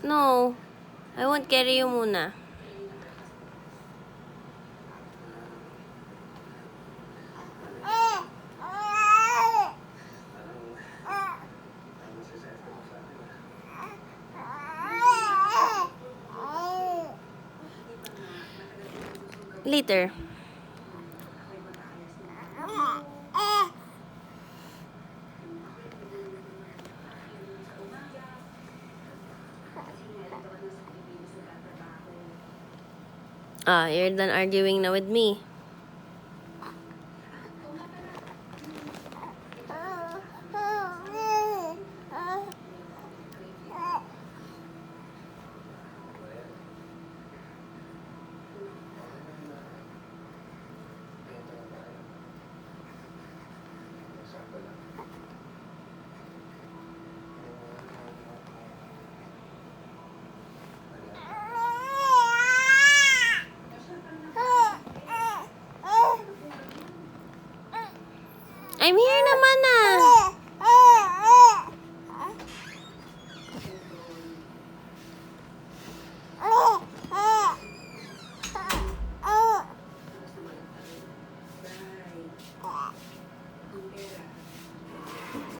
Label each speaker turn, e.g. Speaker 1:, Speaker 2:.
Speaker 1: No. I won't carry you muna. Later. You're done arguing now with me. I'm here naman ah.